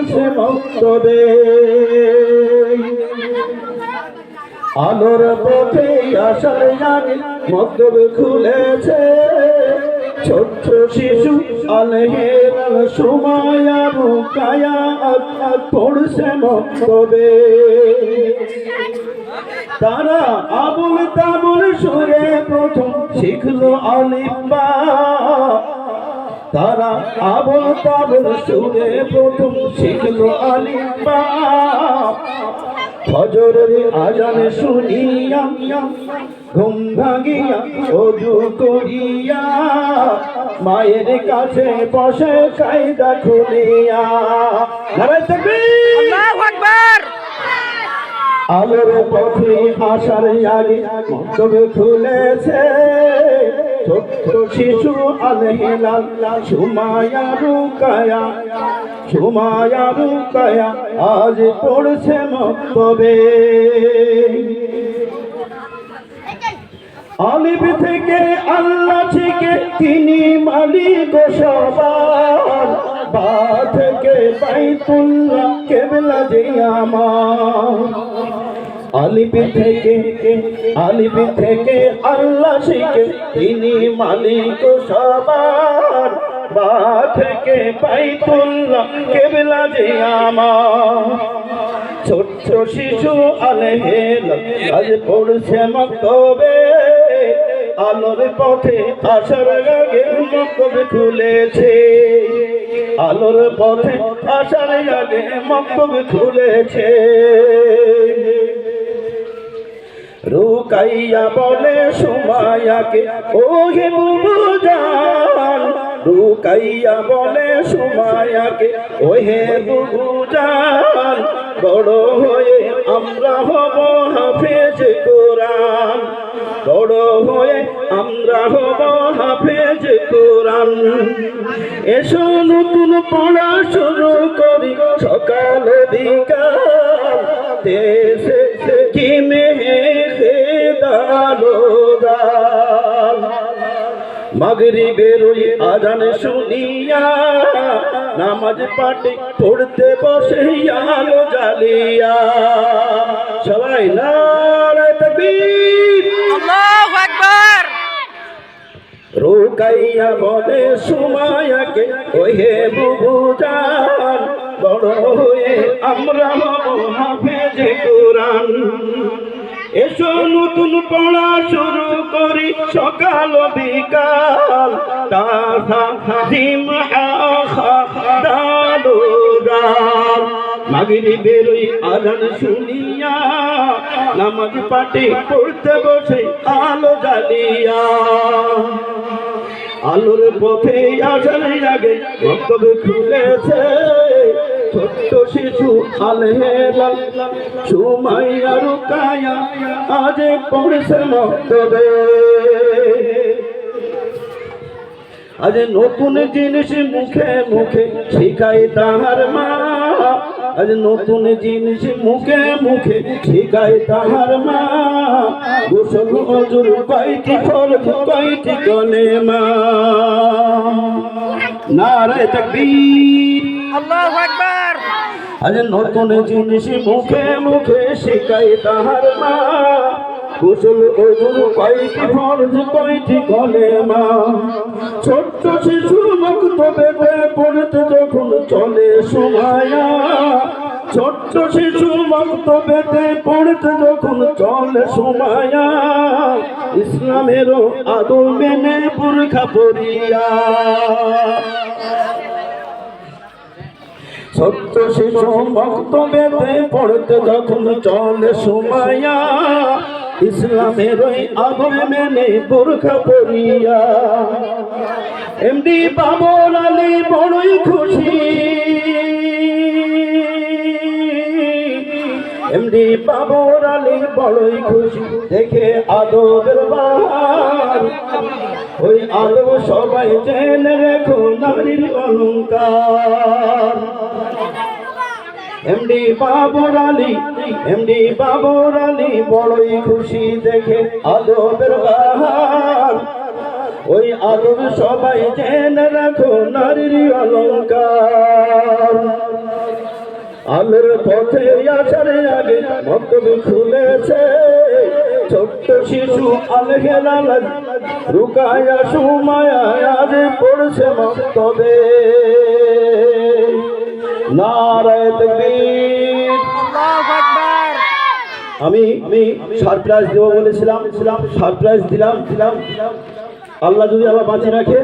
পড়ছে মক্তবে আলোর পথে আসার আগে মক্তবে খুলেছে ছোট্ট শিশু আলহের সুমায়া রুকায়া পড়ছে মক্তবে তারা আবুল তাবুল সুরে প্রথম শিখলো আলিফ বা তারা আবুল তাবুল সুরে প্রথম শিখলো আলিফ বা ফজরের আজান শুনিয়া ঘুম ভাঙিয়া ওযু করিয়া মায়ের কাছে বসে কায়দা খুলিয়া নারায়ে তাকবীর আল্লাহু আকবার আলোর পথে আসার আগে মক্তবে খুলেছে ছোট্ট শিশু আলহিলাল সুমায়া রুকায়া আজ পড়ছে মক্তবে আলিফ থেকে আল্লাহ থেকে তিনি মালিক সবার বা থেকে বাইতুল্লাহ কিবলা যে আমার আলিফ থেকে আল্লাহ শিখে তিনি মালিক সবার বা থেকে বাইতুল্লাহ কিবলা যে আমার ছোট্ট শিশু আলহেলাল আজ পড়ছে মক্তবে আলোর পথে আসার আগে মক্তবে খুলেছে আলোর পথে আসার আগে মক্তবে খুলেছে রুকাইয়া বলে সুমায়াকে ও হে বুবুজান রুকাইয়া বলে সুমায়াকে ও হে বুবুজান বড় হয়ে আমরা হব হাফেজ কোরআন বড় হয়ে আমরা হব হাফেজ কোরআন এসো নতুন পড়া শুরু করি সকাল বিকাল দেশে কি মেহে দালো দাল মাগরিবের ওই আজান শুনিয়া নামাজ পাঠে পড়তে বসে আলো জ্বালিয়া সবাই নারায়ে তাকবীর আল্লাহু আকবার রুকাইয়া বলে সুমায়াকে ও হে বুবুজান বড় হয়ে আমরা হব হাফেজ কোরআন এসো নতুন পড়া শুরু করি সকাল বিকাল তাজিম দালুদাল মাগরিবের ওই আজান শুনিয়া নামাজ পাঠে পড়তে বসে আলো জ্বালিয়া আলোর পথে আসার আগে মক্তবে খুলেছে ছোট্ট শিশু আলহেলাল সুমায়া রুকায়া আজ পড়ছে মক্তবে আজ নতুন জিনিস মুখে মুখে শিখায় তাহার মা আজ নতুন জিনিস মুখে মুখে শিখায় তাহার মা গোসল ওযুর কয়টি ফরজ কয়টি কলেমা নারায়ে তাকবীর আল্লাহু আকবার আজ নতুন জিনিস মুখে মুখে শিখায় তাহার মা গোসল ওযুর কয়টি ফরজ কয়টি কলেমা ছোট্ট শিশু মক্তবে পড়তে যখন চলে সুমায়া ছোট্ট শিশু মক্তবেতে পড়তে যখন চলে সুমায়া ইসলামেরও আদব মেনে বুরখা পরিয়া ছোট্ট শিশু মক্তবেতে পড়তে যখন চলে সুমায়া ইসলামের ওই আদব মেনে বুরখা পরিয়া এমডি বাবর আলী বড়ই খুশি এমডি বাবর আলী বড়ই খুশি দেখে আদবের বাহার ওই আদব সবাই জেনে রেখো নারীর অলংকার এমডি বাবর আলী বড়ই খুশি দেখে আদবের বাহার ওই আদব সবাই জেনে রাখো নারীর অলংকার আলোর পথে আসার আগে মক্তব খুলেছে, ছোট্ট শিশু আলহেলাল রুকায়া সুমায়া আজ পড়ছে মক্তবে। নারায়ে তাকবীর। আমি সারপ্রাইজ দেবো বলেছিলাম, সারপ্রাইজ দিলাম। আল্লাহ যদি আবার বাঁচিয়ে রাখে।